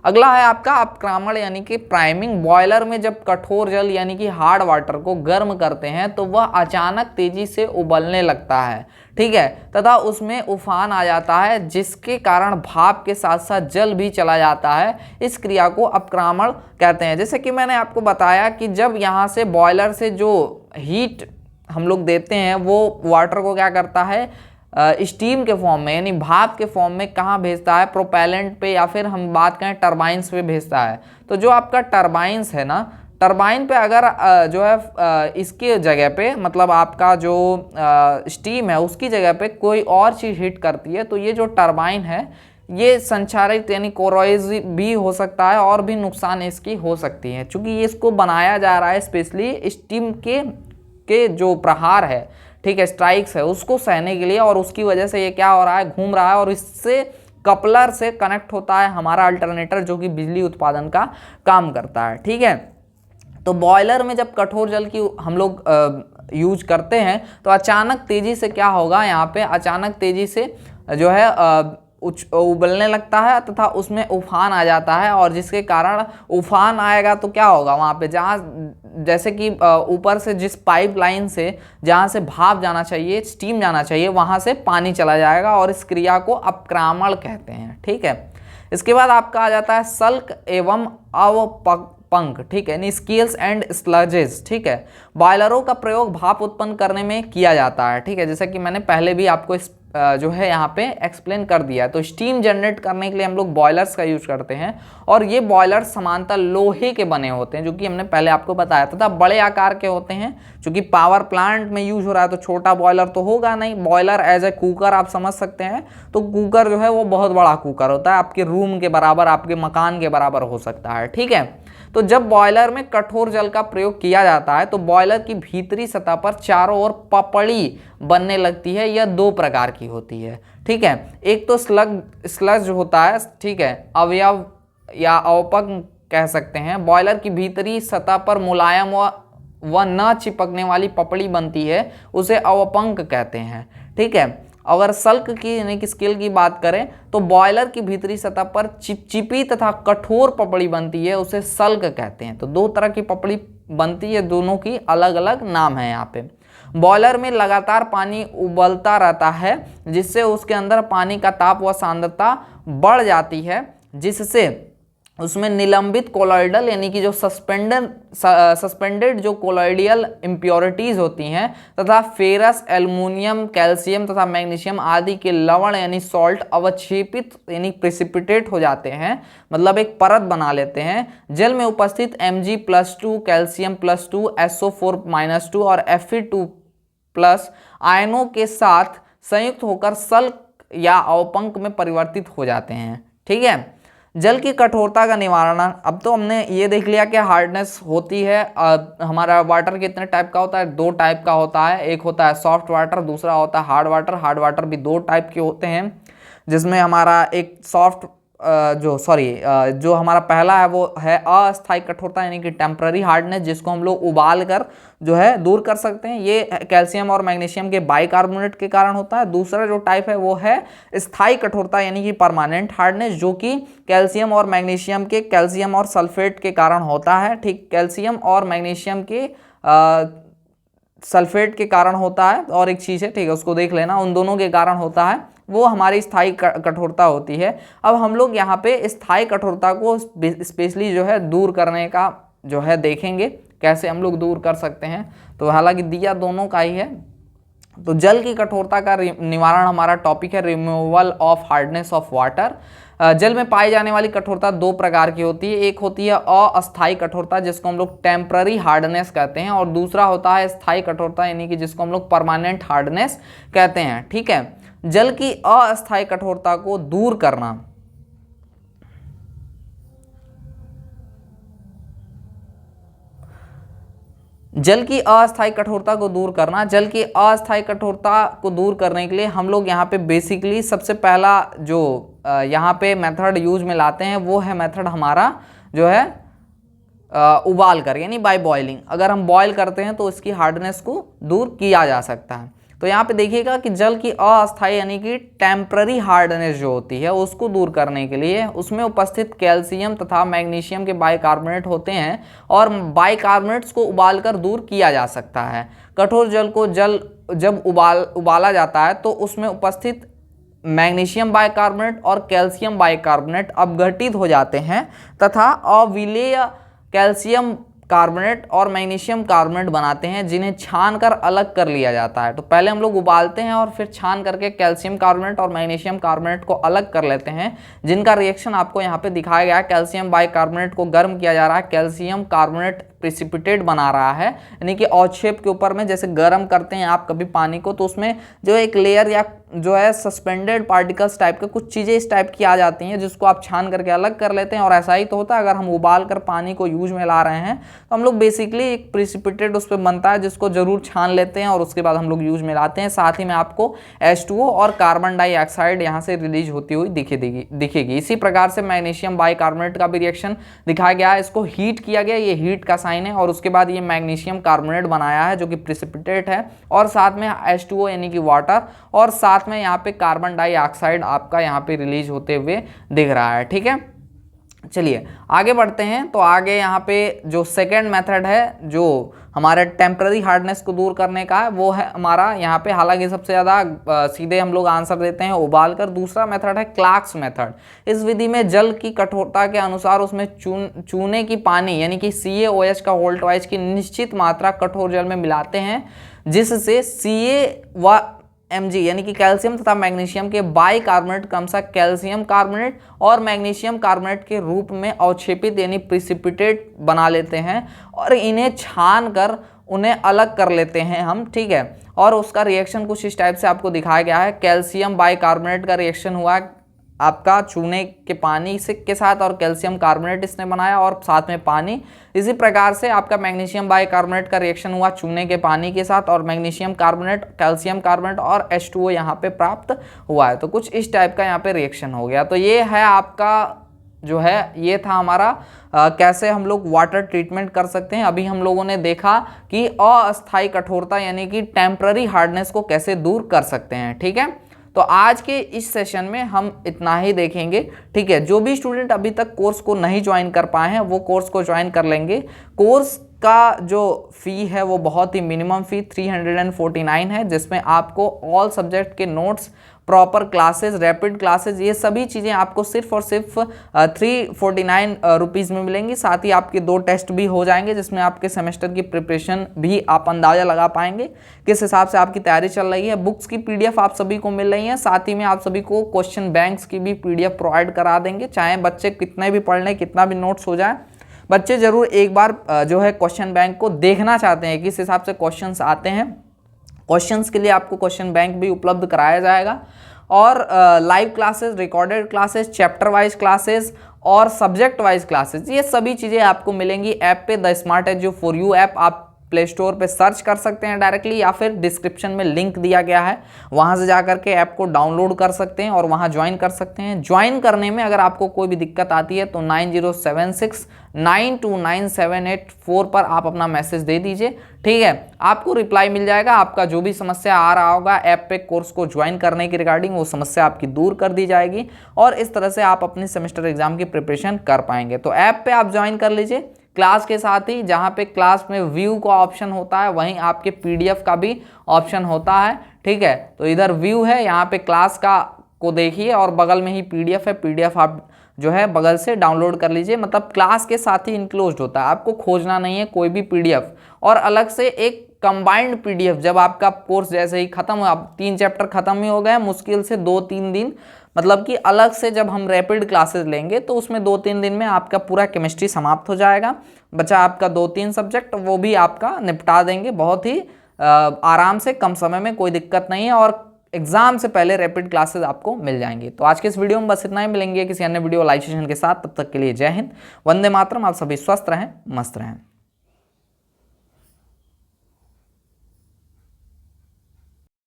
अगला है आपका अपक्रामण यानी कि प्राइमिंग। बॉयलर में जब कठोर जल यानी कि हार्ड वाटर को गर्म करते हैं तो वह अचानक तेजी से उबलने लगता है। ठीक है, तथा उसमें उफान आ जाता है जिसके कारण भाप के साथ साथ जल भी चला जाता है। इस क्रिया को अपक्रामण कहते हैं। जैसे कि मैंने आपको बताया कि जब यहाँ से बॉयलर से जो हीट हम लोग देते हैं वो वाटर को क्या करता है? स्टीम के फॉर्म में यानी भाप के फॉर्म में कहाँ भेजता है? प्रोपेलेंट पे, या फिर हम बात करें टरबाइंस पे भेजता है। तो जो आपका टरबाइंस है ना, टरबाइन पे अगर जो है इसके जगह पे मतलब आपका जो स्टीम है उसकी जगह पे कोई और चीज़ हिट करती है तो ये जो टरबाइन है ये संचारित यानी कोरोइज भी हो सकता है और भी नुकसान इसकी हो सकती है, क्योंकि ये इसको बनाया जा रहा है स्पेशली स्टीम के जो प्रहार है, ठीक है, स्ट्राइक्स है, उसको सहने के लिए, और उसकी वजह से ये क्या हो रहा है? घूम रहा है और इससे कपलर से कनेक्ट होता है हमारा अल्टरनेटर जो कि बिजली उत्पादन का काम करता है। ठीक है, तो बॉयलर में जब कठोर जल की हम लोग यूज करते हैं तो अचानक तेजी से क्या होगा? यहाँ पे अचानक तेजी से जो है उबलने लगता है तथा उसमें उफान आ जाता है, और जिसके कारण उफान आएगा तो क्या होगा? वहाँ पे जहाँ जैसे कि ऊपर से जिस पाइपलाइन से जहाँ से भाप जाना चाहिए, स्टीम जाना चाहिए, वहाँ से पानी चला जाएगा और इस क्रिया को अपक्रामण कहते हैं। ठीक है, इसके बाद आपका आ जाता है सल्क एवं अवपंक। ठीक है, स्केल्स एंड स्लजेस। ठीक है, बॉयलरों का प्रयोग भाप उत्पन्न करने में किया जाता है। ठीक है, जैसा कि मैंने पहले भी आपको जो है यहाँ पे एक्सप्लेन कर दिया है। तो स्टीम जनरेट करने के लिए हम लोग बॉयलर्स का यूज करते हैं और ये बॉयलर समानतः लोहे के बने होते हैं, जो कि हमने पहले आपको बताया था। बड़े आकार के होते हैं, क्योंकि पावर प्लांट में यूज हो रहा है तो छोटा बॉयलर तो होगा नहीं। बॉयलर एज ए कुकर आप समझ सकते हैं, तो कुकर जो है वो बहुत बड़ा कुकर होता है, आपके रूम के बराबर, आपके मकान के बराबर हो सकता है, ठीक है। तो जब बॉयलर में कठोर जल का प्रयोग किया जाता है तो बॉयलर की भीतरी सतह पर चारों ओर पपड़ी बनने लगती है। यह दो प्रकार की होती है, ठीक है। एक तो स्लज होता है, ठीक है, अवयव या अवपक कह सकते हैं। बॉयलर की भीतरी सतह पर मुलायम व न चिपकने वाली पपड़ी बनती है, उसे अवपंक कहते हैं, ठीक है। अगर सल्क की यानी कि स्केल की बात करें तो बॉयलर की भीतरी सतह पर चिपचिपी तथा कठोर पपड़ी बनती है, उसे सल्क कहते हैं। तो दो तरह की पपड़ी बनती है, दोनों की अलग अलग नाम है यहाँ पे। बॉयलर में लगातार पानी उबलता रहता है, जिससे उसके अंदर पानी का ताप व सांद्रता बढ़ जाती है, जिससे उसमें निलंबित कोलॉइडल यानी कि जो सस्पेंडेड जो कोलॉइडियल इम्प्योरिटीज होती हैं तथा फेरस, एल्युमिनियम, कैल्शियम तथा मैग्नीशियम आदि के लवण यानी सॉल्ट अवक्षेपित यानी प्रेसिपिटेट हो जाते हैं, मतलब एक परत बना लेते हैं। जल में उपस्थित Mg+2, कैल्शियम+2, SO4-2 और Fe2+ आयनों के साथ संयुक्त होकर सल्क या अवपंक में परिवर्तित हो जाते हैं, ठीक है। जल की कठोरता का निवारण, अब तो हमने ये देख लिया कि हार्डनेस होती है। हमारा वाटर कितने टाइप का होता है? दो टाइप का होता है, एक होता है सॉफ्ट वाटर, दूसरा होता है हार्ड वाटर। हार्ड वाटर भी दो टाइप के होते हैं, जिसमें हमारा एक सॉफ्ट जो हमारा पहला है वो है अस्थायी कठोरता यानी कि टेम्पररी हार्डनेस, जिसको हम लोग उबाल कर जो है दूर कर सकते हैं। ये कैल्शियम और मैग्नीशियम के बाइकार्बोनेट के कारण होता है। दूसरा जो टाइप है वो है स्थायी कठोरता यानी कि परमानेंट हार्डनेस, जो कि कैल्शियम और मैग्नीशियम के कैल्शियम और सल्फेट के कारण होता है, ठीक। कैल्शियम और मैग्नीशियम के सल्फेट के कारण होता है, और एक चीज़ है, ठीक है, उसको देख लेना, उन दोनों के कारण होता है, वो हमारी स्थायी कठोरता होती है। अब हम लोग यहाँ पे स्थायी कठोरता को स्पेशली जो है दूर करने का जो है देखेंगे, कैसे हम लोग दूर कर सकते हैं। तो हालांकि दिया दोनों का ही है। तो जल की कठोरता का निवारण हमारा टॉपिक है removal of hardness of water. जल में पाई जाने वाली कठोरता दो प्रकार की होती है, एक होती है अस्थायी कठोरता जिसको हम लोग टेम्पररी हार्डनेस कहते हैं, और दूसरा होता है स्थायी कठोरता यानी कि जिसको हम लोग परमानेंट हार्डनेस कहते हैं, ठीक है। जल की अस्थायी कठोरता को दूर करना, जल की अस्थायी कठोरता को दूर करना, जल की अस्थायी कठोरता को दूर करने के लिए हम लोग यहाँ पे बेसिकली सबसे पहला जो यहाँ पे मेथड यूज में लाते हैं वो है मेथड हमारा जो है उबाल कर यानी बाय बॉइलिंग। अगर हम बॉयल करते हैं तो इसकी हार्डनेस को दूर किया जा सकता है। तो यहाँ पे देखिएगा कि जल की अस्थायी यानी कि टेम्पररी हार्डनेस जो होती है उसको दूर करने के लिए उसमें उपस्थित कैल्शियम तथा मैग्नीशियम के बाइकार्बोनेट होते हैं, और बाइकार्बोनेट्स को उबालकर दूर किया जा सकता है। कठोर जल को जब उबाला जाता है तो उसमें उपस्थित मैग्नीशियम बाइकार्बोनेट और कैल्शियम बाइकार्बोनेट अपघटित हो जाते हैं तथा अविलेय कैल्शियम कार्बोनेट और मैग्नीशियम कार्बोनेट बनाते हैं, जिन्हें छान कर अलग कर लिया जाता है। तो पहले हम लोग उबालते हैं और फिर छान करके कैल्शियम कार्बोनेट और मैग्नीशियम कार्बोनेट को अलग कर लेते हैं, जिनका रिएक्शन आपको यहाँ पे दिखाया गया है। कैल्शियम बाइकार्बोनेट को गर्म किया जा रहा है, कैल्शियम कार्बोनेट प्रेसिपिटेट बना रहा है, यानी कि औक्षेप के ऊपर में जैसे गर्म करते हैं आप कभी पानी को, तो उसमें जो एक लेयर या जो है सस्पेंडेड पार्टिकल्स टाइप के कुछ चीज़ें इस टाइप की आ जाती हैं, जिसको आप छान करके अलग कर लेते हैं। और ऐसा ही तो होता है अगर हम उबाल कर पानी को यूज में ला रहे हैं तो हम लोग बेसिकली एक प्रेसिपिटेट उस पर बनता है, जिसको जरूर छान लेते हैं और उसके बाद हम लोग यूज में लाते हैं। साथ ही में आपको H2O और कार्बन डाइऑक्साइड यहाँ से रिलीज होती हुई दिखेगी। इसी प्रकार से मैग्नीशियम बाइकार्बोनेट का भी रिएक्शन दिखाया गया है, इसको हीट किया गया, ये हीट का साइन है, और उसके बाद ये मैग्नीशियम कार्बोनेट बनाया है जो कि प्रेसिपिटेट है, और साथ में H2O यानी कि वाटर, और साथ में यहाँ पे कार्बन डाइऑक्साइड आपका यहाँ पे रिलीज होते हुए दिख रहा है, ठीक है। चलिए आगे बढ़ते हैं। तो आगे यहाँ पे जो सेकेंड मेथड है जो हमारे टेम्पररी हार्डनेस को दूर करने का है वो है हमारा यहाँ पे, हालांकि सबसे ज़्यादा सीधे हम लोग आंसर देते हैं उबाल कर। दूसरा मेथड है क्लार्क्स मेथड। इस विधि में जल की कठोरता के अनुसार उसमें चूने की पानी यानी कि CaOH का वोल्टवाइज की निश्चित मात्रा कठोर जल में मिलाते हैं, जिससे Ca व Mg यानी कि कैल्शियम तथा मैग्नीशियम के बाइकार्बोनेट क्रमशः कैल्शियम कार्बोनेट और मैग्नीशियम कार्बोनेट के रूप में अवक्षेपित यानी प्रिसिपिटेट बना लेते हैं और इन्हें छान कर उन्हें अलग कर लेते हैं हम, ठीक है। और उसका रिएक्शन कुछ इस टाइप से आपको दिखाया गया है। कैल्शियम बाइकार्बोनेट का रिएक्शन हुआ आपका चूने के पानी से के साथ और कैल्शियम कार्बोनेट इसने बनाया और साथ में पानी। इसी प्रकार से आपका मैग्नीशियम बाइकार्बोनेट का रिएक्शन हुआ चूने के पानी के साथ और मैग्नीशियम कार्बोनेट, कैल्शियम कार्बोनेट और H2O यहाँ पे प्राप्त हुआ है। तो कुछ इस टाइप का यहाँ पे रिएक्शन हो गया। तो ये है आपका जो है, ये था हमारा कैसे हम लोग वाटर ट्रीटमेंट कर सकते हैं। अभी हम लोगों ने देखा कि अस्थायी कठोरता यानी कि टेम्पररी हार्डनेस को कैसे दूर कर सकते हैं, ठीक है। तो आज के इस सेशन में हम इतना ही देखेंगे, ठीक है। जो भी स्टूडेंट अभी तक कोर्स को नहीं ज्वाइन कर पाए हैं वो कोर्स को ज्वाइन कर लेंगे। कोर्स का जो फ़ी है वो बहुत ही मिनिमम फ़ी 349 है, जिसमें आपको ऑल सब्जेक्ट के notes, proper classes, rapid classes, ये सभी चीज़ें आपको सिर्फ और सिर्फ 349 रुपीज़ में मिलेंगी। साथ ही आपके 2 टेस्ट भी हो जाएंगे जिसमें आपके सेमेस्टर की प्रिपरेशन भी आप अंदाज़ा लगा पाएंगे किस हिसाब से आपकी तैयारी चल रही है। बुक्स की PDF आप सभी को मिल रही है, साथ ही में आप सभी को क्वेश्चन बैंक्स की भी PDF प्रोवाइड करा देंगे। चाहे बच्चे कितने भी पढ़ लें, कितना भी नोट्स हो जाए, बच्चे ज़रूर एक बार जो है क्वेश्चन बैंक को देखना चाहते हैं किस हिसाब से क्वेश्चंस आते हैं। क्वेश्चंस के लिए आपको क्वेश्चन बैंक भी उपलब्ध कराया जाएगा और live classes, recorded classes, chapter wise classes और सब्जेक्ट वाइज क्लासेस, ये सभी चीज़ें आपको मिलेंगी ऐप पे। The smart edu for you app आप प्ले स्टोर पे सर्च कर सकते हैं डायरेक्टली, या फिर डिस्क्रिप्शन में लिंक दिया गया है, वहां से जाकर के ऐप को डाउनलोड कर सकते हैं और वहां ज्वाइन कर सकते हैं। ज्वाइन करने में अगर आपको कोई भी दिक्कत आती है तो 9076929784 पर आप अपना मैसेज दे दीजिए, ठीक है। आपको रिप्लाई मिल जाएगा। आपका जो भी समस्या आ रहा होगा ऐप पे कोर्स को ज्वाइन करने की रिगार्डिंग, वो समस्या आपकी दूर कर दी जाएगी और इस तरह से आप अपनी सेमेस्टर एग्जाम की प्रिपरेशन कर पाएंगे। तो ऐप पे आप ज्वाइन कर लीजिए। क्लास के साथ ही जहाँ पे क्लास में व्यू का ऑप्शन होता है वहीं आपके PDF का भी ऑप्शन होता है, ठीक है। तो इधर व्यू है, यहाँ पे क्लास का को देखिए और बगल में ही PDF है। PDF आप जो है बगल से डाउनलोड कर लीजिए, मतलब क्लास के साथ ही इंक्लोज्ड होता है, आपको खोजना नहीं है कोई भी PDF। और अलग से एक कंबाइंड PDF जब आपका कोर्स जैसे ही खत्म हो, अब 3 चैप्टर खत्म ही हो गए, मुश्किल से 2-3 दिन, मतलब कि अलग से जब हम रैपिड क्लासेस लेंगे तो उसमें 2-3 दिन में आपका पूरा केमिस्ट्री समाप्त हो जाएगा। बचा आपका 2-3 सब्जेक्ट, वो भी आपका निपटा देंगे बहुत ही आराम से, कम समय में, कोई दिक्कत नहीं है। और एग्जाम से पहले रैपिड क्लासेस आपको मिल जाएंगी। तो आज के इस वीडियो में बस इतना ही, मिलेंगे किसी अन्य वीडियो लाइव सेशन के साथ। तब तक के लिए जय हिंद, वंदे मातरम। आप सभी स्वस्थ रहें, मस्त रहें।